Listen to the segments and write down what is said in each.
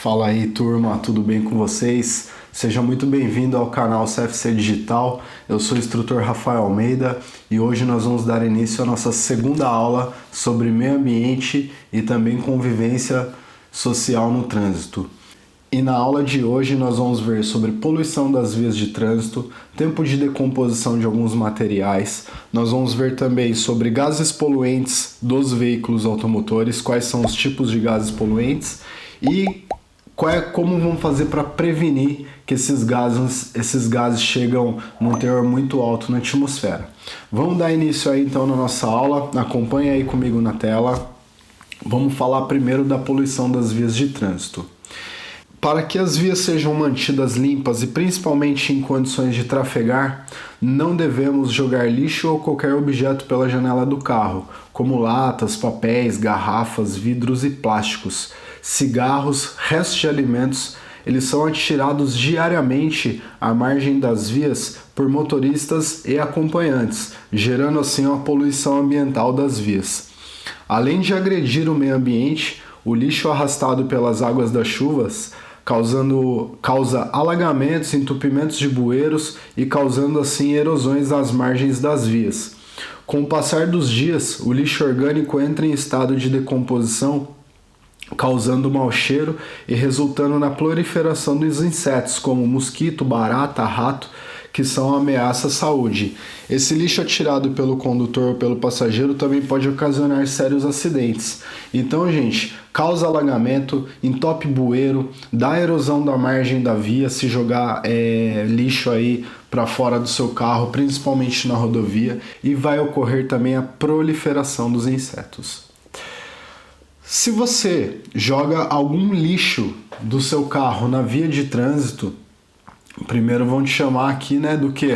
Fala aí, turma, tudo bem com vocês? Seja muito bem-vindo ao canal CFC Digital. Eu sou o instrutor Rafael Almeida e hoje nós vamos dar início à nossa segunda aula sobre meio ambiente e também convivência social no trânsito. E na aula de hoje nós vamos ver sobre poluição das vias de trânsito, tempo de decomposição de alguns materiais, nós vamos ver também sobre gases poluentes dos veículos automotores, quais são os tipos de gases poluentes e como vamos fazer para prevenir que esses gases chegam num teor muito alto na atmosfera. Vamos dar início aí então na nossa aula, acompanha aí comigo na tela. Vamos falar primeiro da poluição das vias de trânsito. Para que as vias sejam mantidas limpas e principalmente em condições de trafegar, não devemos jogar lixo ou qualquer objeto pela janela do carro, como latas, papéis, garrafas, vidros e plásticos. Cigarros, restos de alimentos, eles são atirados diariamente à margem das vias por motoristas e acompanhantes, gerando assim uma poluição ambiental das vias. Além de agredir o meio ambiente, o lixo arrastado pelas águas das chuvas causa alagamentos, entupimentos de bueiros e causando assim erosões às margens das vias. Com o passar dos dias, o lixo orgânico entra em estado de decomposição, causando mau cheiro e resultando na proliferação dos insetos como mosquito, barata, rato, que são uma ameaça à saúde. Esse lixo atirado pelo condutor ou pelo passageiro também pode ocasionar sérios acidentes. Então, gente, causa alagamento, entope bueiro, dá erosão da margem da via se jogar lixo aí para fora do seu carro, principalmente na rodovia, e vai ocorrer também a proliferação dos insetos. Se você joga algum lixo do seu carro na via de trânsito, primeiro vão te chamar aqui, né, do quê?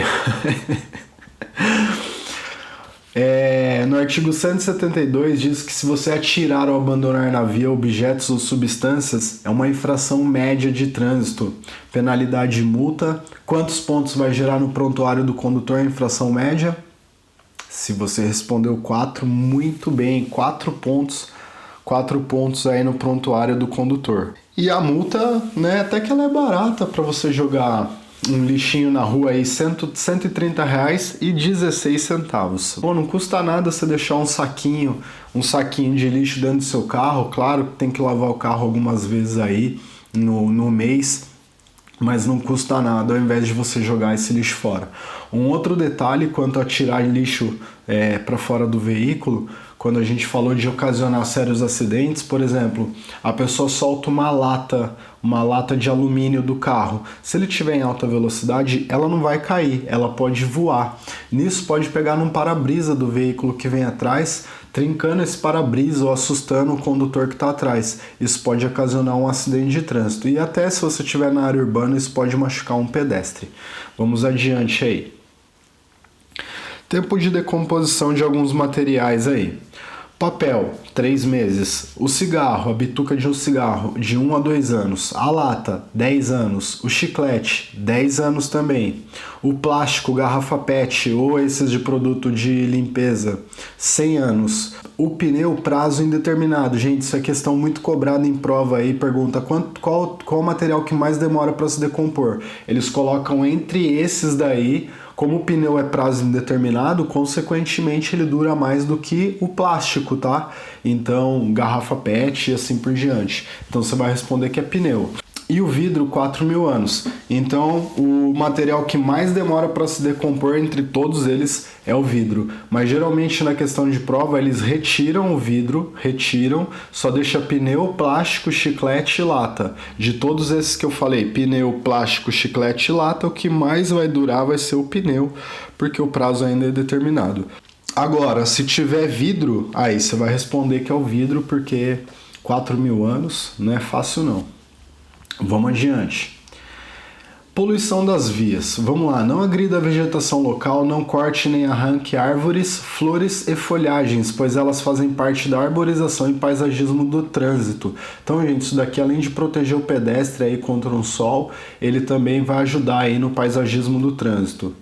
No artigo 172 diz que se você atirar ou abandonar na via objetos ou substâncias, é uma infração média de trânsito. Penalidade de multa. Quantos pontos vai gerar no prontuário do condutor a infração média? Se você respondeu 4, muito bem, 4 pontos. 4 pontos aí no prontuário do condutor. E a multa, né, até que ela é barata para você jogar um lixinho na rua aí, R$130,16. Bom, não custa nada você deixar um saquinho de lixo dentro do seu carro. Claro que tem que lavar o carro algumas vezes aí no mês, mas não custa nada ao invés de você jogar esse lixo fora. Um outro detalhe quanto a tirar lixo para fora do veículo, quando a gente falou de ocasionar sérios acidentes, por exemplo, a pessoa solta uma lata de alumínio do carro. Se ele estiver em alta velocidade, ela não vai cair, ela pode voar. Nisso pode pegar num para-brisa do veículo que vem atrás, trincando esse para-brisa ou assustando o condutor que está atrás. Isso pode ocasionar um acidente de trânsito. E até se você estiver na área urbana, isso pode machucar um pedestre. Vamos adiante aí. Tempo de decomposição de alguns materiais aí. Papel, 3 meses. O cigarro, a bituca de um cigarro, de 1 a 2 anos. A lata, 10 anos. O chiclete, 10 anos também. O plástico, garrafa PET ou esses de produto de limpeza, 100 anos. O pneu, prazo indeterminado. Gente, isso é questão muito cobrada em prova aí. Pergunta qual o material que mais demora para se decompor. Eles colocam entre esses daí. Como o pneu é prazo indeterminado, consequentemente ele dura mais do que o plástico, tá? Então, garrafa PET e assim por diante. Então você vai responder que é pneu. E o vidro, 4.000 anos. Então, o material que mais demora para se decompor entre todos eles é o vidro. Mas geralmente na questão de prova eles retiram o vidro, só deixa pneu, plástico, chiclete e lata. De todos esses que eu falei, pneu, plástico, chiclete e lata, o que mais vai durar vai ser o pneu, porque o prazo ainda é determinado. Agora, se tiver vidro, aí você vai responder que é o vidro, porque 4.000 anos não é fácil não. Vamos adiante. Poluição das vias. Vamos lá, não agrida a vegetação local, não corte nem arranque árvores, flores e folhagens, pois elas fazem parte da arborização e paisagismo do trânsito. Então, gente, isso daqui, além de proteger o pedestre aí contra o sol, ele também vai ajudar aí no paisagismo do trânsito.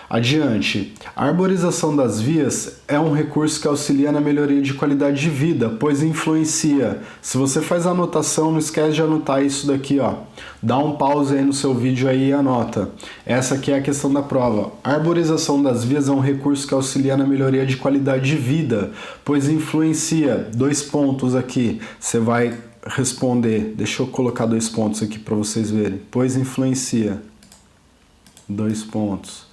Adiante, a arborização das vias é um recurso que auxilia na melhoria de qualidade de vida, pois influencia. Se você faz a anotação, não esquece de anotar isso daqui, ó. Dá um pause aí no seu vídeo aí e anota. Essa aqui é a questão da prova. A arborização das vias é um recurso que auxilia na melhoria de qualidade de vida, pois influencia. 2 pontos aqui. Você vai responder. Deixa eu colocar 2 pontos aqui para vocês verem. Pois influencia. 2 pontos.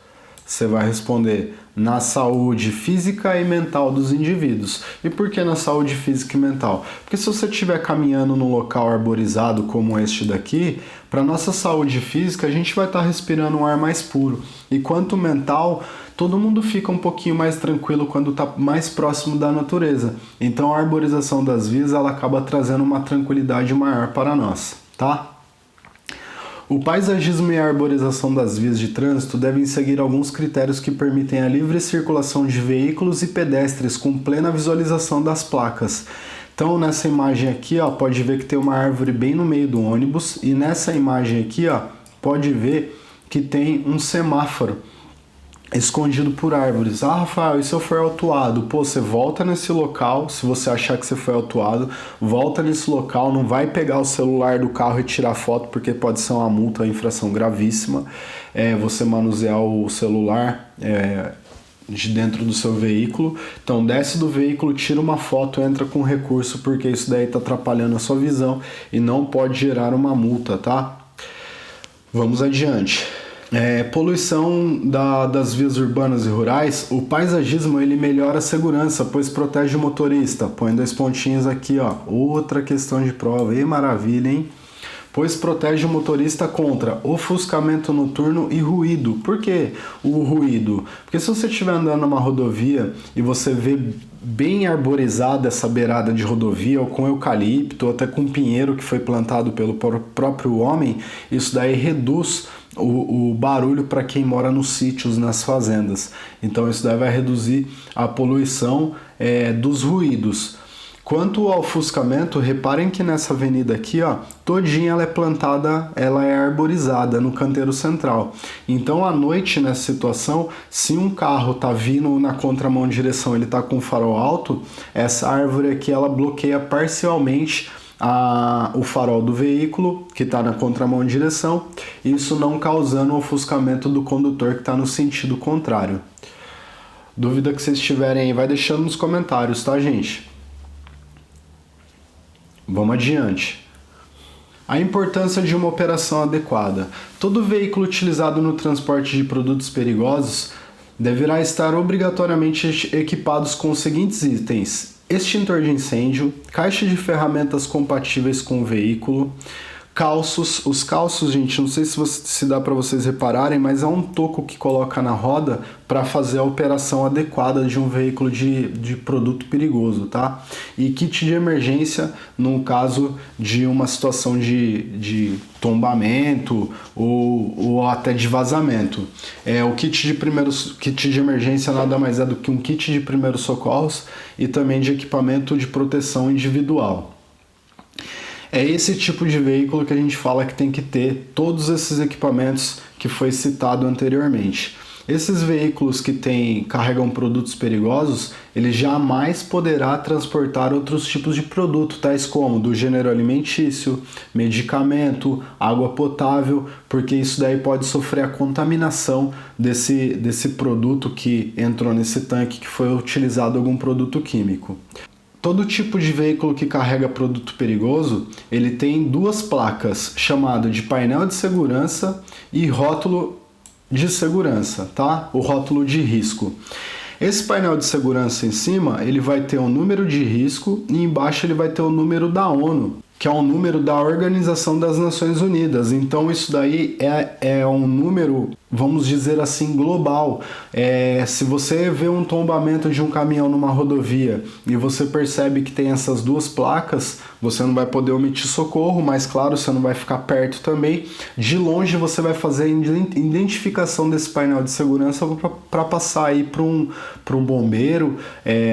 Você vai responder na saúde física e mental dos indivíduos. E por que na saúde física e mental? Porque se você estiver caminhando num local arborizado como este daqui, para nossa saúde física a gente vai estar respirando um ar mais puro. E quanto mental, todo mundo fica um pouquinho mais tranquilo quando está mais próximo da natureza. Então a arborização das vias ela acaba trazendo uma tranquilidade maior para nós, tá? O paisagismo e a arborização das vias de trânsito devem seguir alguns critérios que permitem a livre circulação de veículos e pedestres com plena visualização das placas. Então, nessa imagem aqui, ó, pode ver que tem uma árvore bem no meio do ônibus e nessa imagem aqui, ó, pode ver que tem um semáforo escondido por árvores. Ah, Rafael, e se eu for autuado? Pô, você volta nesse local, se você achar que você foi autuado, volta nesse local, não vai pegar o celular do carro e tirar foto, porque pode ser uma multa, uma infração gravíssima. Você manusear o celular de dentro do seu veículo. Então, desce do veículo, tira uma foto, entra com recurso, porque isso daí está atrapalhando a sua visão e não pode gerar uma multa, tá? Vamos adiante. Poluição das vias urbanas e rurais. O paisagismo ele melhora a segurança, pois protege o motorista. Põe 2 pontinhos aqui, ó. Outra questão de prova. E maravilha, hein? Pois protege o motorista contra ofuscamento noturno e ruído. Por que o ruído? Porque se você estiver andando numa rodovia e você vê bem arborizada essa beirada de rodovia, ou com eucalipto, ou até com pinheiro que foi plantado pelo próprio homem, isso daí reduz o barulho para quem mora nos sítios, nas fazendas. Então isso daí vai reduzir a poluição dos ruídos. Quanto ao ofuscamento, reparem que nessa avenida aqui, ó, todinha ela é plantada, ela é arborizada no canteiro central. Então, à noite, nessa situação, se um carro tá vindo na contramão de direção, ele tá com o farol alto, essa árvore aqui, ela bloqueia parcialmente o farol do veículo, que está na contramão de direção, isso não causando o ofuscamento do condutor que está no sentido contrário. Dúvida que vocês tiverem aí, vai deixando nos comentários, tá, gente? Vamos adiante. A importância de uma operação adequada. Todo veículo utilizado no transporte de produtos perigosos deverá estar obrigatoriamente equipados com os seguintes itens: extintor de incêndio, caixa de ferramentas compatíveis com o veículo, calços. Os calços, gente, não sei se dá para vocês repararem, mas é um toco que coloca na roda para fazer a operação adequada de um veículo de produto perigoso, tá? E kit de emergência no caso de uma situação de tombamento ou até de vazamento. O kit de emergência nada mais é do que um kit de primeiros socorros e também de equipamento de proteção individual. É esse tipo de veículo que a gente fala que tem que ter todos esses equipamentos que foi citado anteriormente. Esses veículos que carregam produtos perigosos, ele jamais poderá transportar outros tipos de produto, tais como do gênero alimentício, medicamento, água potável, porque isso daí pode sofrer a contaminação desse produto que entrou nesse tanque, que foi utilizado algum produto químico. Todo tipo de veículo que carrega produto perigoso, ele tem 2 placas, chamado de painel de segurança e rótulo de segurança, tá? O rótulo de risco. Esse painel de segurança em cima, ele vai ter o número de risco e embaixo ele vai ter o número da ONU, que é o número da Organização das Nações Unidas. Então isso daí é um número, vamos dizer assim, global. Se você vê um tombamento de um caminhão numa rodovia e você percebe que tem essas 2 placas, você não vai poder omitir socorro, mas claro, você não vai ficar perto também. De longe você vai fazer a identificação desse painel de segurança para passar aí para um bombeiro.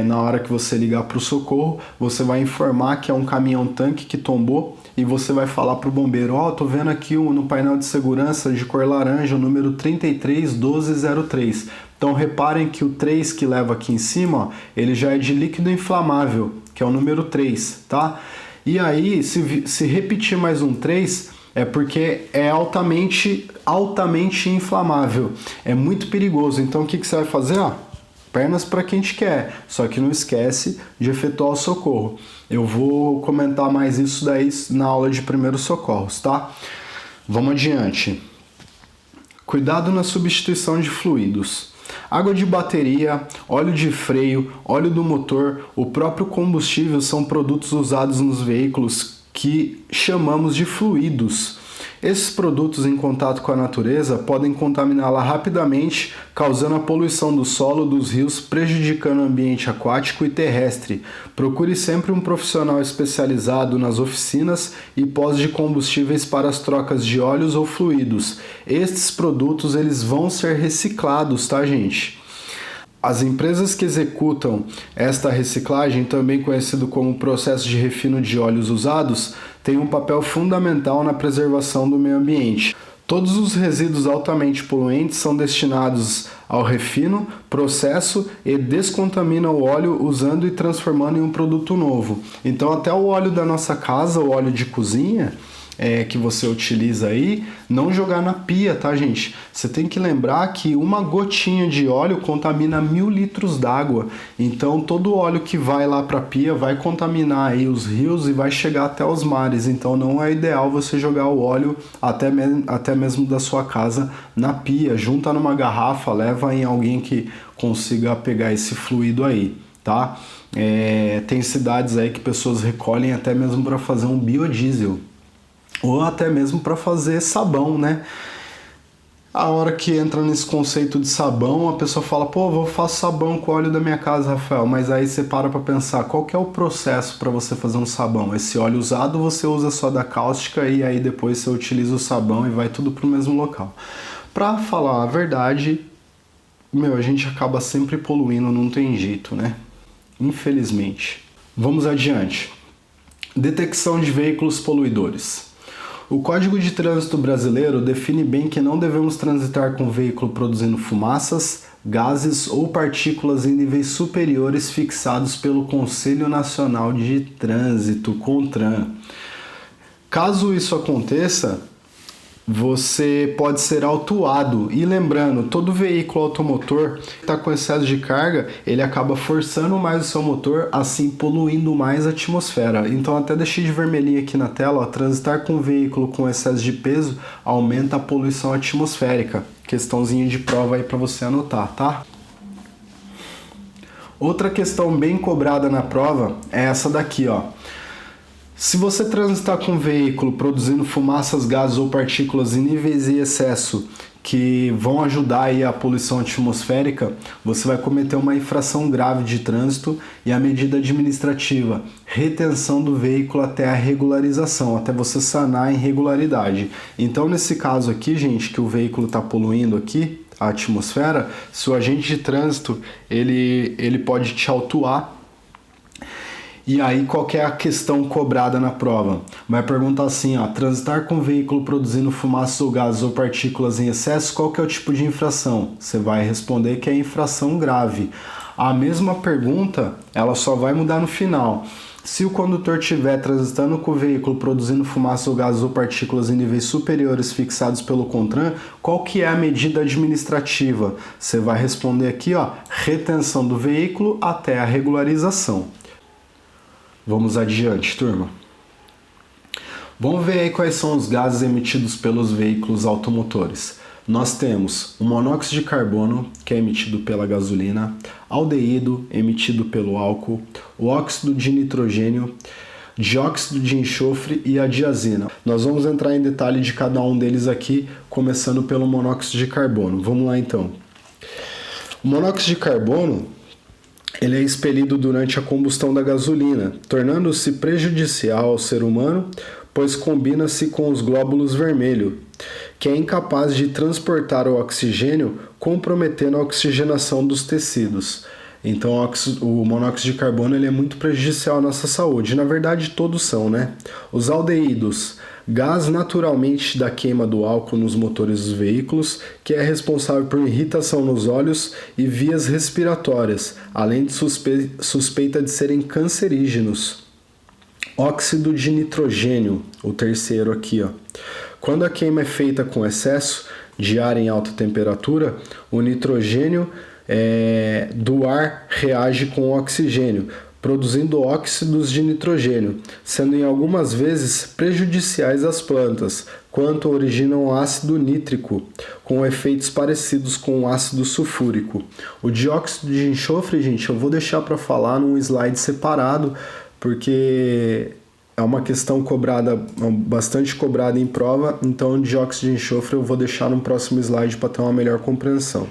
Na hora que você ligar para o socorro, você vai informar que é um caminhão-tanque que tombou e você vai falar para o bombeiro, ó, tô vendo aqui no painel de segurança de cor laranja o número 331203. Então reparem que o 3 que leva aqui em cima, ó, ele já é de líquido inflamável, que é o número 3, tá? E aí, se repetir mais um 3, é porque é altamente inflamável, é muito perigoso. Então o que você vai fazer? Ó, pernas para quem te quer, só que não esquece de efetuar o socorro. Eu vou comentar mais isso daí na aula de primeiros socorros, tá? Vamos adiante. Cuidado na substituição de fluidos. Água de bateria, óleo de freio, óleo do motor, o próprio combustível são produtos usados nos veículos que chamamos de fluidos. Esses produtos em contato com a natureza podem contaminá-la rapidamente, causando a poluição do solo, dos rios, prejudicando o ambiente aquático e terrestre. Procure sempre um profissional especializado nas oficinas e pós de combustíveis para as trocas de óleos ou fluidos. Estes produtos eles vão ser reciclados, tá, gente? As empresas que executam esta reciclagem, também conhecido como processo de refino de óleos usados, têm um papel fundamental na preservação do meio ambiente. Todos os resíduos altamente poluentes são destinados ao refino, processo e descontaminam o óleo usando e transformando em um produto novo. Então até o óleo da nossa casa, o óleo de cozinha, que você utiliza aí, não jogar na pia, tá, gente? Você tem que lembrar que uma gotinha de óleo contamina 1000 litros d'água. Então todo óleo que vai lá para a pia vai contaminar aí os rios e vai chegar até os mares. Então não é ideal você jogar o óleo até mesmo da sua casa na pia. Junta numa garrafa, leva em alguém que consiga pegar esse fluido aí, tá? Tem cidades aí que pessoas recolhem até mesmo para fazer um biodiesel. Ou até mesmo para fazer sabão, né? A hora que entra nesse conceito de sabão, a pessoa fala, pô, vou fazer sabão com o óleo da minha casa, Rafael. Mas aí você para pensar, qual que é o processo para você fazer um sabão? Esse óleo usado você usa só da cáustica e aí depois você utiliza o sabão e vai tudo pro mesmo local. Para falar a verdade, a gente acaba sempre poluindo, não tem jeito, né? Infelizmente. Vamos adiante. Detecção de veículos poluidores. O Código de Trânsito Brasileiro define bem que não devemos transitar com veículo produzindo fumaças, gases ou partículas em níveis superiores fixados pelo Conselho Nacional de Trânsito, CONTRAN. Caso isso aconteça, você pode ser autuado. E lembrando, todo veículo automotor que está com excesso de carga, ele acaba forçando mais o seu motor, assim poluindo mais a atmosfera. Então até deixei de vermelhinho aqui na tela, ó, transitar com um veículo com excesso de peso aumenta a poluição atmosférica. Questãozinha de prova aí para você anotar, tá? Outra questão bem cobrada na prova é essa daqui, ó. Se você transitar com um veículo produzindo fumaças, gases ou partículas em níveis e excesso que vão ajudar aí a poluição atmosférica, você vai cometer uma infração grave de trânsito e a medida administrativa, retenção do veículo até a regularização, até você sanar a irregularidade. Então nesse caso aqui, gente, que o veículo está poluindo aqui a atmosfera, se o agente de trânsito ele pode te autuar. E aí, qual que é a questão cobrada na prova? Vai perguntar assim, ó, transitar com veículo produzindo fumaças ou gases ou partículas em excesso, qual que é o tipo de infração? Você vai responder que é infração grave. A mesma pergunta, ela só vai mudar no final. Se o condutor estiver transitando com o veículo produzindo fumaça ou gases ou partículas em níveis superiores fixados pelo CONTRAN, qual que é a medida administrativa? Você vai responder aqui, ó, retenção do veículo até a regularização. Vamos adiante, turma. Vamos ver aí quais são os gases emitidos pelos veículos automotores. Nós temos o monóxido de carbono, que é emitido pela gasolina, aldeído, emitido pelo álcool, o óxido de nitrogênio, dióxido de enxofre e a diazina. Nós vamos entrar em detalhe de cada um deles aqui, começando pelo monóxido de carbono. Vamos lá então. O monóxido de carbono ele é expelido durante a combustão da gasolina, tornando-se prejudicial ao ser humano, pois combina-se com os glóbulos vermelhos, que é incapaz de transportar o oxigênio, comprometendo a oxigenação dos tecidos. Então o monóxido de carbono ele é muito prejudicial à nossa saúde. Na verdade, todos são, né? Os aldeídos, gás naturalmente da queima do álcool nos motores dos veículos, que é responsável por irritação nos olhos e vias respiratórias, além de suspeita de serem cancerígenos. Óxido de nitrogênio, o terceiro aqui, ó. Quando a queima é feita com excesso de ar em alta temperatura, o nitrogênio do ar reage com o oxigênio, produzindo óxidos de nitrogênio, sendo em algumas vezes prejudiciais às plantas, quanto originam ácido nítrico, com efeitos parecidos com o ácido sulfúrico. O dióxido de enxofre, gente, eu vou deixar para falar num slide separado, porque é uma questão bastante cobrada em prova, então o dióxido de enxofre eu vou deixar no próximo slide para ter uma melhor compreensão.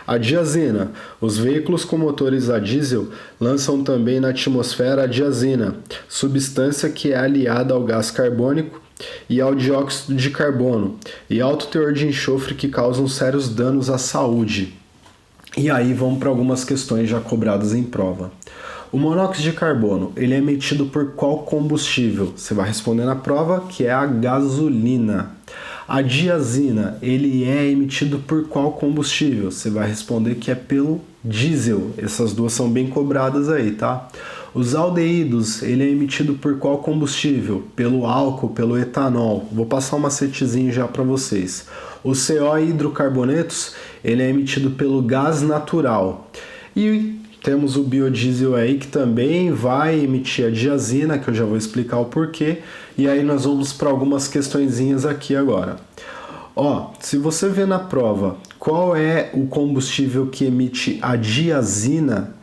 A diazina. Os veículos com motores a diesel lançam também na atmosfera a diazina, substância que é aliada ao gás carbônico e ao dióxido de carbono, e alto teor de enxofre que causam sérios danos à saúde. E aí vamos para algumas questões já cobradas em prova. O monóxido de carbono, ele é emitido por qual combustível? Você vai responder na prova que é a gasolina. A diazina, ele é emitido por qual combustível? Você vai responder que é pelo diesel. Essas duas são bem cobradas aí, tá? Os aldeídos, ele é emitido por qual combustível? Pelo álcool, pelo etanol. Vou passar um macetezinho já para vocês. O CO e hidrocarbonetos, ele é emitido pelo gás natural. E temos o biodiesel aí que também vai emitir a diazina, que eu já vou explicar o porquê. E aí nós vamos para algumas questõezinhas aqui agora. Se você vê na prova qual é o combustível que emite a diazina,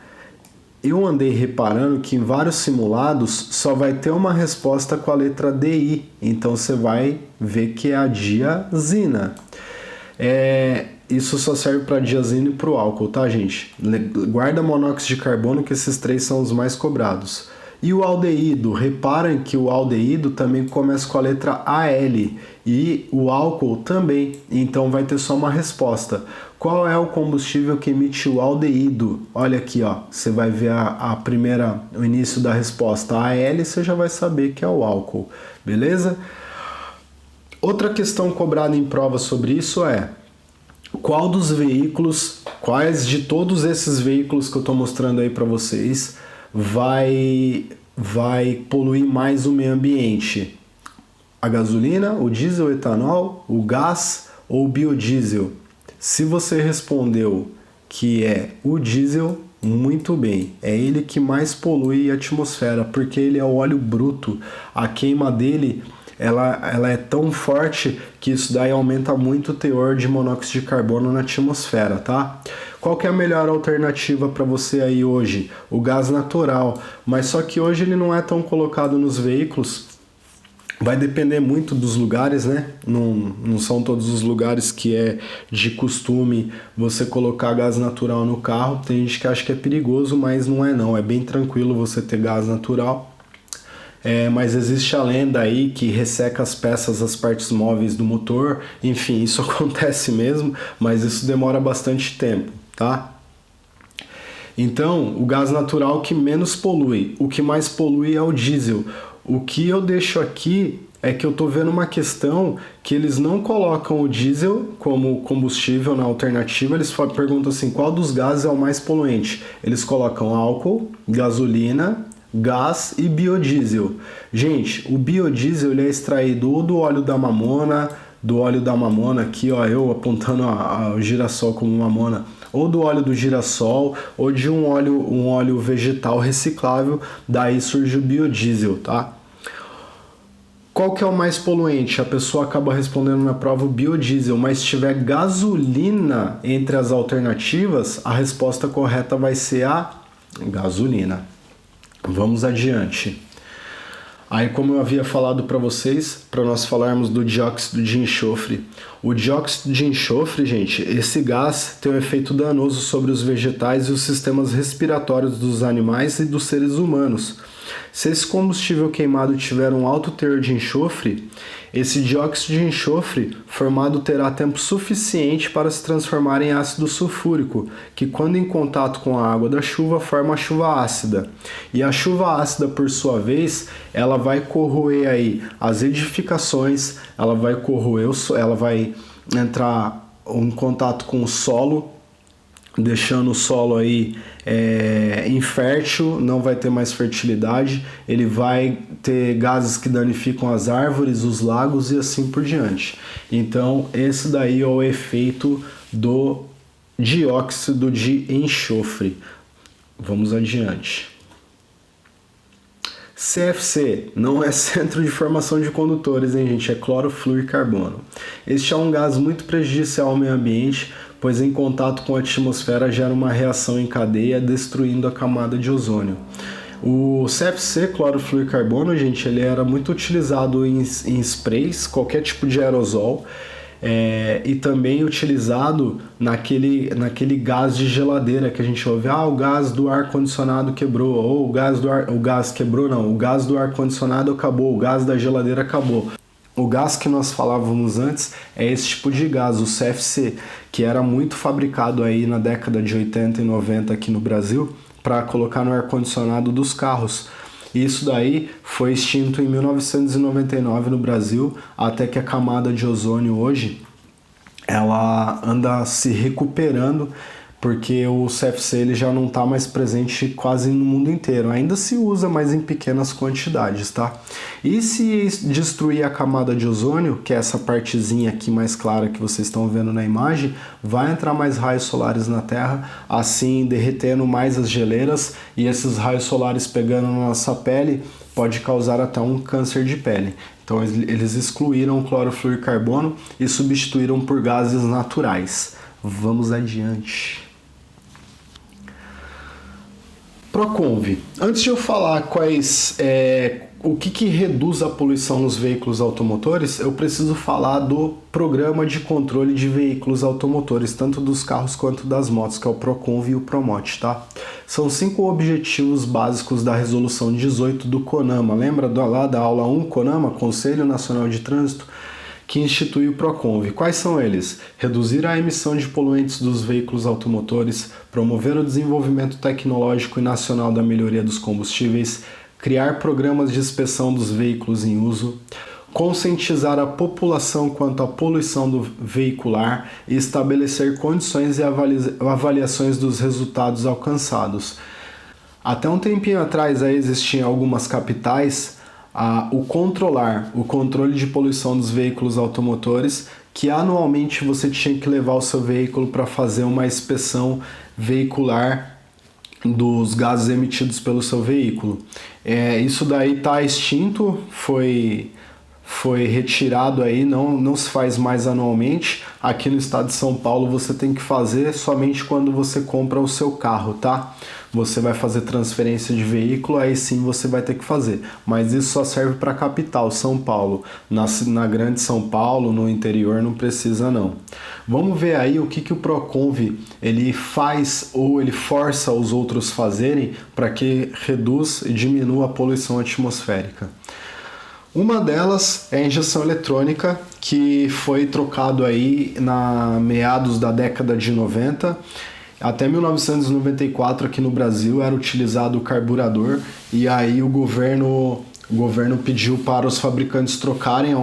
eu andei reparando que em vários simulados só vai ter uma resposta com a letra DI. Então você vai ver que é a diazina. Isso só serve para diazina e para o álcool, tá, gente? Guarda monóxido de carbono, que esses três são os mais cobrados. E o aldeído, reparem que o aldeído também começa com a letra AL e o álcool também, então vai ter só uma resposta. Qual é o combustível que emite o aldeído? Olha aqui, ó, você vai ver o início da resposta AL, você já vai saber que é o álcool, beleza? Outra questão cobrada em prova sobre isso é: quais de todos esses veículos que eu estou mostrando aí para vocês vai poluir mais o meio ambiente? A gasolina, o diesel, o etanol, o gás ou o biodiesel? Se você respondeu que é o diesel, muito bem, é ele que mais polui a atmosfera, porque ele é o óleo bruto, a queima dele ela é tão forte que isso daí aumenta muito o teor de monóxido de carbono na atmosfera, tá? Qual que é a melhor alternativa para você aí hoje? O gás natural, mas só que hoje ele não é tão colocado nos veículos. Vai depender muito dos lugares, né? Não são todos os lugares que é de costume você colocar gás natural no carro. Tem gente que acha que é perigoso, mas não é não. É bem tranquilo você ter gás natural. Mas existe a lenda aí que resseca as peças, as partes móveis do motor. Enfim, isso acontece mesmo, mas isso demora bastante tempo, tá? Então, o gás natural que menos polui. O que mais polui é o diesel. O que eu deixo aqui é que eu tô vendo uma questão que eles não colocam o diesel como combustível na alternativa. Eles perguntam assim, qual dos gases é o mais poluente? Eles colocam álcool, gasolina, gás e biodiesel. Gente, o biodiesel ele é extraído ou do óleo da mamona, aqui, ó, eu apontando o girassol como mamona, ou do óleo do girassol, ou de um óleo vegetal reciclável, daí surge o biodiesel, tá? Qual que é o mais poluente? A pessoa acaba respondendo na prova o biodiesel, mas se tiver gasolina entre as alternativas, a resposta correta vai ser a gasolina. Vamos adiante. Aí, como eu havia falado para vocês, para nós falarmos do dióxido de enxofre. O dióxido de enxofre, gente, esse gás tem um efeito danoso sobre os vegetais e os sistemas respiratórios dos animais e dos seres humanos. Se esse combustível queimado tiver um alto teor de enxofre, esse dióxido de enxofre formado terá tempo suficiente para se transformar em ácido sulfúrico, que quando em contato com a água da chuva forma a chuva ácida. E a chuva ácida, por sua vez, ela vai corroer aí as edificações, ela vai entrar em contato com o solo, deixando o solo aí infértil, não vai ter mais fertilidade, ele vai ter gases que danificam as árvores, os lagos e assim por diante. Então esse daí é o efeito do dióxido de enxofre. Vamos adiante. CFC não é centro de formação de condutores, hein, gente? É clorofluorcarbono. Este é um gás muito prejudicial ao meio ambiente, pois em contato com a atmosfera gera uma reação em cadeia, destruindo a camada de ozônio. O CFC, clorofluorcarbono, gente, ele era muito utilizado em sprays, qualquer tipo de aerosol, e também utilizado naquele gás de geladeira que a gente ouve, o gás do ar-condicionado quebrou, ou o gás do ar-condicionado acabou, o gás da geladeira acabou. O gás que nós falávamos antes é esse tipo de gás, o CFC, que era muito fabricado aí na década de 80 e 90 aqui no Brasil para colocar no ar-condicionado dos carros. Isso daí foi extinto em 1999 no Brasil, até que a camada de ozônio hoje ela anda se recuperando, porque o CFC ele já não está mais presente quase no mundo inteiro. Ainda se usa, mas em pequenas quantidades, tá? E se destruir a camada de ozônio, que é essa partezinha aqui mais clara que vocês estão vendo na imagem, vai entrar mais raios solares na Terra, assim derretendo mais as geleiras, e esses raios solares pegando na nossa pele pode causar até um câncer de pele. Então eles excluíram o clorofluorcarbono e substituíram por gases naturais. Vamos adiante. Proconv. Antes de eu falar o que reduz a poluição nos veículos automotores, eu preciso falar do Programa de Controle de Veículos Automotores, tanto dos carros quanto das motos, que é o Proconv e o Promote, tá? São 5 objetivos básicos da Resolução 18 do CONAMA. Lembra lá da aula 1, CONAMA, Conselho Nacional de Trânsito, que institui o Proconv. Quais são eles? Reduzir a emissão de poluentes dos veículos automotores, promover o desenvolvimento tecnológico e nacional da melhoria dos combustíveis, criar programas de inspeção dos veículos em uso, conscientizar a população quanto à poluição do veicular e estabelecer condições e avaliações dos resultados alcançados. Até um tempinho atrás aí existiam algumas capitais o controle de poluição dos veículos automotores, que anualmente você tinha que levar o seu veículo para fazer uma inspeção veicular dos gases emitidos pelo seu veículo. Isso daí está extinto, foi retirado aí, não se faz mais anualmente. Aqui no estado de São Paulo você tem que fazer somente quando você compra o seu carro, tá? Você vai fazer transferência de veículo, aí sim você vai ter que fazer. Mas isso só serve para a capital, São Paulo. Na grande São Paulo, no interior, não precisa não. Vamos ver aí o que o Proconv ele faz ou ele força os outros fazerem para que reduz e diminua a poluição atmosférica. Uma delas é a injeção eletrônica, que foi trocado aí na meados da década de 90. Até 1994 aqui no Brasil era utilizado o carburador, e aí o governo pediu para os fabricantes trocarem,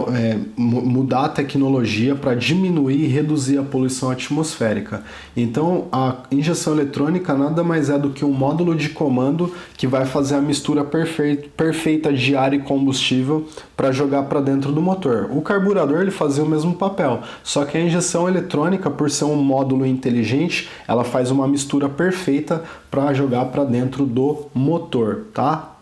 mudar a tecnologia para diminuir e reduzir a poluição atmosférica. Então a injeção eletrônica nada mais é do que um módulo de comando que vai fazer a mistura perfeita de ar e combustível para jogar para dentro do motor. O carburador ele fazia o mesmo papel, só que a injeção eletrônica, por ser um módulo inteligente, ela faz uma mistura perfeita para jogar para dentro do motor, tá?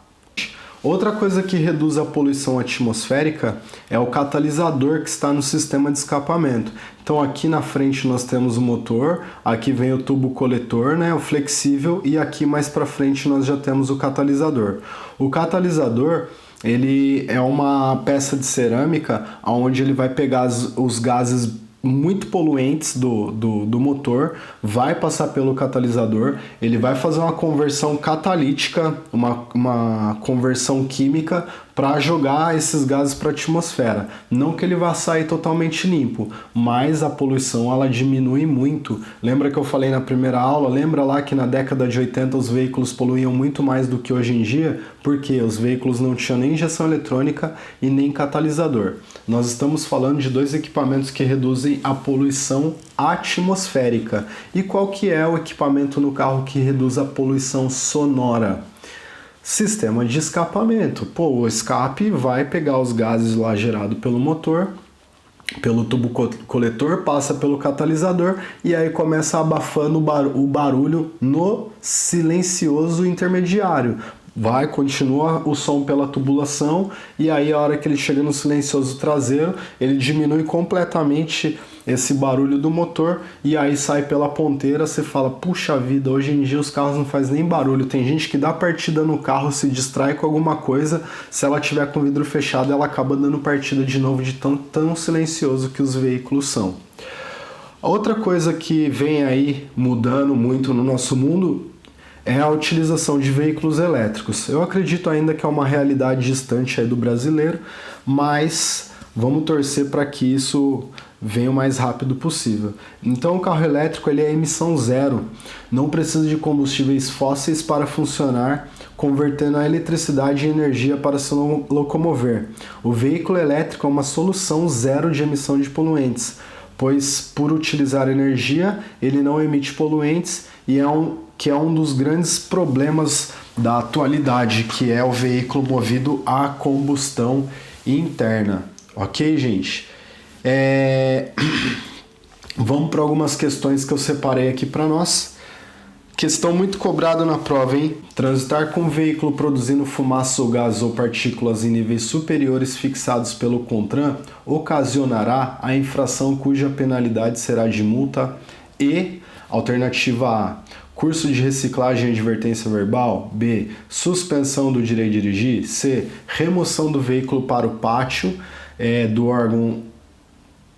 Outra coisa que reduz a poluição atmosférica é o catalisador que está no sistema de escapamento. Então aqui na frente nós temos o motor, aqui vem o tubo coletor, né, o flexível, e aqui mais para frente nós já temos o catalisador. O catalisador ele é uma peça de cerâmica onde ele vai pegar os gases muito poluentes do motor, vai passar pelo catalisador, ele vai fazer uma conversão catalítica, uma conversão química para jogar esses gases para a atmosfera. Não que ele vá sair totalmente limpo, mas a poluição ela diminui muito. Lembra que eu falei na primeira aula? Lembra lá que na década de 80 os veículos poluíam muito mais do que hoje em dia? Porque os veículos não tinham nem injeção eletrônica e nem catalisador. Nós estamos falando de dois equipamentos que reduzem a poluição atmosférica. E qual que é o equipamento no carro que reduz a poluição sonora? Sistema de escapamento. Pô, o escape vai pegar os gases lá gerados pelo motor, pelo tubo coletor, passa pelo catalisador e aí começa abafando o barulho no silencioso intermediário. Continua o som pela tubulação e aí a hora que ele chega no silencioso traseiro, ele diminui completamente esse barulho do motor e aí sai pela ponteira. Você fala, puxa vida, hoje em dia os carros não fazem nem barulho. Tem gente que dá partida no carro, se distrai com alguma coisa, se ela tiver com o vidro fechado ela acaba dando partida de novo de tão silencioso que os veículos são. Outra coisa que vem aí mudando muito no nosso mundo é a utilização de veículos elétricos. Eu acredito ainda que é uma realidade distante aí do brasileiro, mas vamos torcer para que isso venha o mais rápido possível. Então o carro elétrico ele é emissão zero, não precisa de combustíveis fósseis para funcionar, convertendo a eletricidade em energia para se locomover. O veículo elétrico é uma solução zero de emissão de poluentes, pois por utilizar energia ele não emite poluentes e é um dos grandes problemas da atualidade, que é o veículo movido a combustão interna. Ok, gente? Vamos para algumas questões que eu separei aqui para nós. Questão muito cobrada na prova, hein? Transitar com um veículo produzindo fumaça ou gás ou partículas em níveis superiores fixados pelo CONTRAN ocasionará a infração cuja penalidade será de multa e, alternativa A, curso de reciclagem e advertência verbal. B, suspensão do direito de dirigir. C, remoção do veículo para o pátio do órgão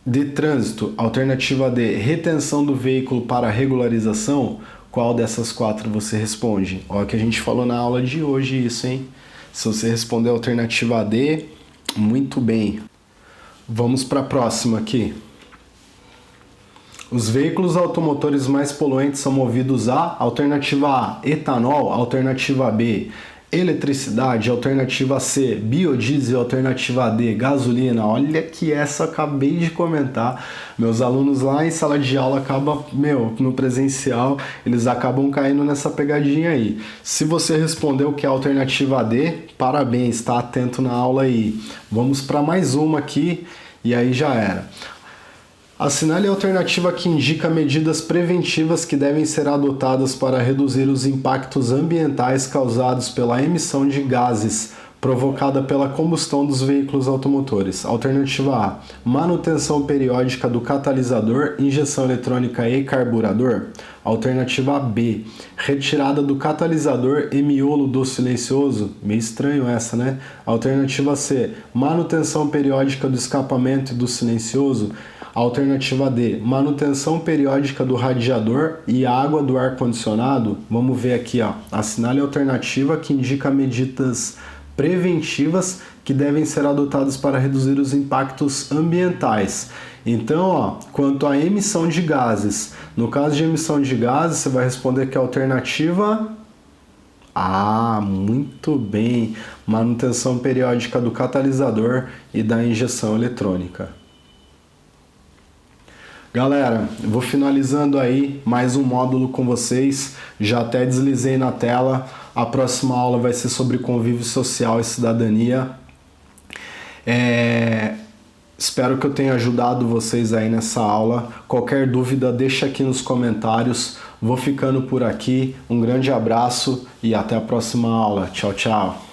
de trânsito. Alternativa D, retenção do veículo para regularização. Qual dessas quatro você responde? Olha que a gente falou na aula de hoje isso, hein? Se você responder a alternativa D, muito bem. Vamos para a próxima aqui. Os veículos automotores mais poluentes são movidos a alternativa A, etanol, alternativa B, eletricidade, alternativa C, biodiesel, alternativa D, gasolina. Olha que essa eu acabei de comentar. Meus alunos lá em sala de aula no presencial, eles acabam caindo nessa pegadinha aí. Se você respondeu que é a alternativa D, parabéns, tá atento na aula aí. Vamos para mais uma aqui e aí já era. Assinale a alternativa que indica medidas preventivas que devem ser adotadas para reduzir os impactos ambientais causados pela emissão de gases provocada pela combustão dos veículos automotores. Alternativa A, manutenção periódica do catalisador, injeção eletrônica e carburador. Alternativa B, retirada do catalisador e miolo do silencioso. Meio estranho essa, né? Alternativa C, manutenção periódica do escapamento e do silencioso. Alternativa D, manutenção periódica do radiador e água do ar-condicionado. Vamos ver aqui, ó. Assinale a alternativa que indica medidas preventivas que devem ser adotadas para reduzir os impactos ambientais. Então, ó, quanto à emissão de gases, no caso de emissão de gases, você vai responder que a alternativa... Ah, muito bem! Manutenção periódica do catalisador e da injeção eletrônica. Galera, eu vou finalizando aí mais um módulo com vocês, já até deslizei na tela. A próxima aula vai ser sobre convívio social e cidadania. Espero que eu tenha ajudado vocês aí nessa aula. Qualquer dúvida, deixa aqui nos comentários. Vou ficando por aqui. Um grande abraço e até a próxima aula. Tchau, tchau.